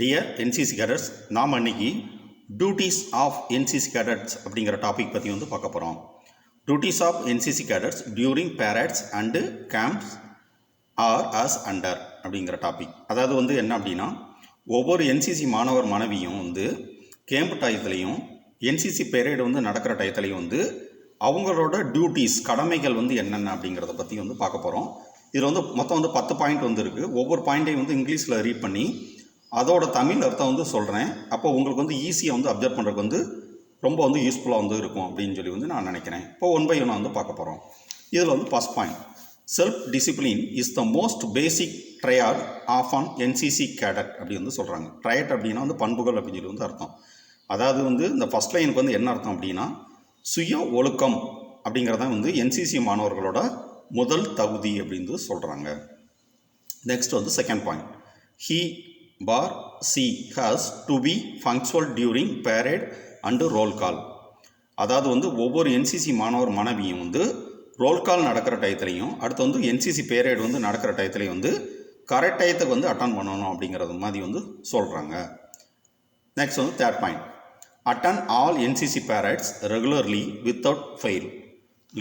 Dear NCC cadets, நாம் அன்றைக்கி duties of NCC cadets அப்படிங்கிற டாபிக் பற்றி வந்து பார்க்க போகிறோம். Duties of NCC cadets during parades and camps are as under அப்படிங்கிற டாபிக். அதாவது வந்து என்ன அப்படின்னா, ஒவ்வொரு என்சிசி மாணவர் மாணவியும் வந்து கேம்ப் டயத்துலையும் என்சிசி பேரேடு வந்து நடக்கிற டயத்துலையும் வந்து அவங்களோட டியூட்டிஸ் கடமைகள் வந்து என்னென்ன அப்படிங்கிறத பற்றி வந்து பார்க்க போகிறோம். இதில் வந்து மொத்தம் வந்து 10 பாயிண்ட் வந்து இருக்குது. ஒவ்வொரு பாயிண்ட்டையும் வந்து இங்கிலீஷில் ரீட் பண்ணி அதோட தமிழ் அர்த்தம் வந்து சொல்கிறேன். அப்போ உங்களுக்கு வந்து ஈஸியாக வந்து அப்சர்வ் பண்ணுறதுக்கு வந்து ரொம்ப வந்து யூஸ்ஃபுல்லாக வந்து இருக்கும் அப்படின்னு சொல்லி வந்து நான் நினைக்கிறேன். இப்போ 1 by 1 வந்து பார்க்க போகிறோம். இதில் வந்து first point, self discipline is the most basic trait of an NCC cadet அப்படி வந்து சொல்கிறாங்க. ட்ரையாட் அப்படின்னா வந்து பண்புகள் அப்படின்னு சொல்லி வந்து அர்த்தம். அதாவது வந்து இந்த ஃபஸ்ட் லைனுக்கு வந்து என்ன அர்த்தம் அப்படின்னா, சுய ஒழுக்கம் அப்படிங்கிறதான் வந்து என்சிசி மாணவர்களோட முதல் தகுதி அப்படின்னு சொல்கிறாங்க. நெக்ஸ்ட் வந்து second point, he bar she has to be punctual during parade and roll call. அதாவது வந்து ஒவ்வொரு என்சிசி மாணவர் மாணவியும் வந்து ரோல் கால் நடக்கிற டயத்துலையும் அடுத்து வந்து என்சிசி பேரேட் வந்து நடக்கிற டயத்துலையும் வந்து கரெக்ட் டயத்துக்கு வந்து அட்டன் பண்ணணும் அப்படிங்கிறது மாதிரி வந்து சொல்கிறாங்க. நெக்ஸ்ட் வந்து third point, attend all NCC parrots regularly without fail.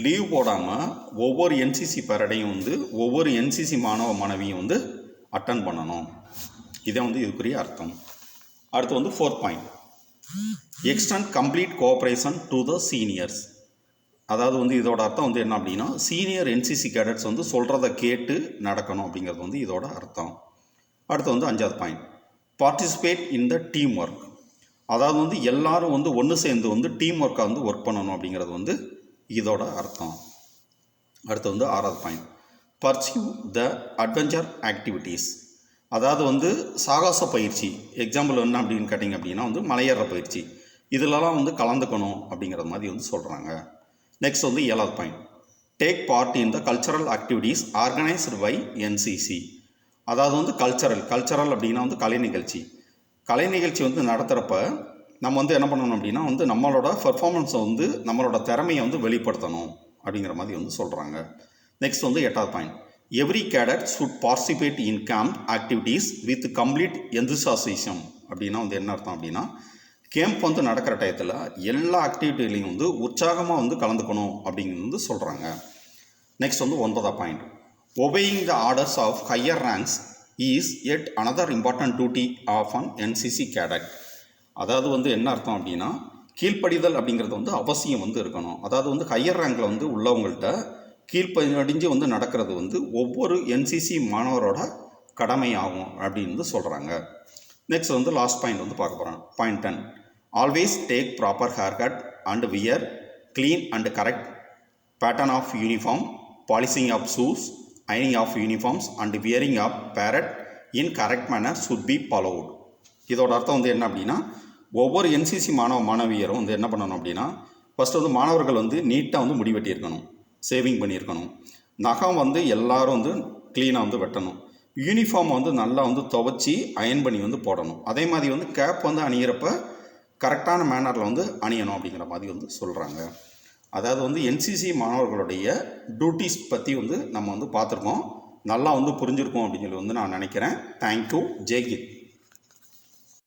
Leave போடாமல் ஒவ்வொரு என்சிசி பேரடையும் வந்து ஒவ்வொரு என்சிசி மாணவ மாணவியும் வந்து அட்டன் பண்ணணும். இதை வந்து இதுக்குரிய அர்த்தம். அடுத்து வந்து fourth point, extend complete cooperation to the seniors. அதாவது வந்து இதோட அர்த்தம் வந்து என்ன அப்படின்னா, சீனியர் என்சிசி கேடட்ஸ் வந்து சொல்கிறத கேட்டு நடக்கணும் அப்படிங்கிறது வந்து இதோட அர்த்தம். அடுத்து வந்து 5வது point, participate in the team work. அதாவது வந்து எல்லாரும் வந்து ஒன்று சேர்ந்து வந்து டீம் ஒர்க்காக வந்து ஒர்க் பண்ணணும் அப்படிங்கிறது வந்து இதோட அர்த்தம். அடுத்து வந்து 6வது பாயிண்ட், பர்சியூ த அட்வென்ச்சர் ஆக்டிவிட்டீஸ். அதாவது வந்து சாகச பயிற்சி. எக்ஸாம்பிள் என்ன அப்படின்னு கேட்டிங்க அப்படின்னா வந்து மலையேற பயிற்சி. இதிலலாம் வந்து கலந்துக்கணும் அப்படிங்கிற மாதிரி வந்து சொல்கிறாங்க. நெக்ஸ்ட் வந்து 7வது point, take part in the cultural activities organised by NCC. அதாவது வந்து கல்ச்சரல் அப்படின்னா வந்து கலை நிகழ்ச்சி வந்து நடத்துகிறப்ப நம்ம வந்து என்ன பண்ணணும் அப்படின்னா வந்து நம்மளோட பெர்ஃபார்மன்ஸை வந்து நம்மளோட திறமையை வந்து வெளிப்படுத்தணும் அப்படிங்கிற மாதிரி வந்து சொல்கிறாங்க. நெக்ஸ்ட் வந்து 8வது point, every cadet should participate in camp activities with complete enthusiasm. அப்படின்னா வந்து என்ன அர்த்தம் அப்படின்னா, கேம்ப் வந்து நடக்கிற டயத்தில் எல்லா ஆக்டிவிட்டிலையும் வந்து உற்சாகமாக வந்து கலந்துக்கணும் அப்படிங்கிறது வந்து சொல்கிறாங்க. நெக்ஸ்ட் வந்து 9வது point, obeying the orders of higher ranks is yet another important duty of an NCC cadet. அதாவது வந்து என்ன அர்த்தம் அப்படின்னா, கீழ்ப்படிதல் அப்படிங்கிறது வந்து அவசியம் வந்து இருக்கணும். அதாவது வந்து ஹையர் ரேங்கில் வந்து உள்ளவங்கள்ட்ட கீழ்ப்படிஞ்சு வந்து நடக்கிறது வந்து ஒவ்வொரு என்சிசி மாணவரோட கடமை ஆகும் அப்படின்னு வந்து சொல்கிறாங்க. நெக்ஸ்ட் வந்து லாஸ்ட் பாயிண்ட் வந்து பார்க்க போகிறோம். Point 10, always take proper hair cut and wear clean and correct pattern of uniform, polishing of shoes, அயனிங் of uniforms and wearing of beret in correct manner should be followed. இதோட அர்த்தம் வந்து என்ன அப்படின்னா, ஒவ்வொரு என்சிசி மாணவியரும் வந்து என்ன பண்ணணும் அப்படின்னா, ஃபஸ்ட்டு வந்து மாணவர்கள் வந்து நீட்டாக வந்து முடி வெட்டியிருக்கணும், சேவிங் பண்ணியிருக்கணும், நகம் வந்து எல்லாரும் வந்து க்ளீனாக வந்து வெட்டணும், யூனிஃபார்ம் வந்து நல்லா வந்து துவைச்சி அயன் பண்ணி வந்து போடணும், அதே மாதிரி வந்து கேப் வந்து அணிகிறப்ப கரெக்டான மேனரில் வந்து அணியணும் அப்படிங்கிற மாதிரி வந்து சொல்கிறாங்க. அதாவது வந்து என்சிசி மாணவர்களுடைய டியூட்டிஸ் பற்றி வந்து நம்ம வந்து பார்த்துருக்கோம். நல்லா வந்து புரிஞ்சிருக்கோம் அப்படின்னு சொல்லி வந்து நான் நினைக்கிறேன். தேங்க்யூ. ஜெய் ஹிந்த்.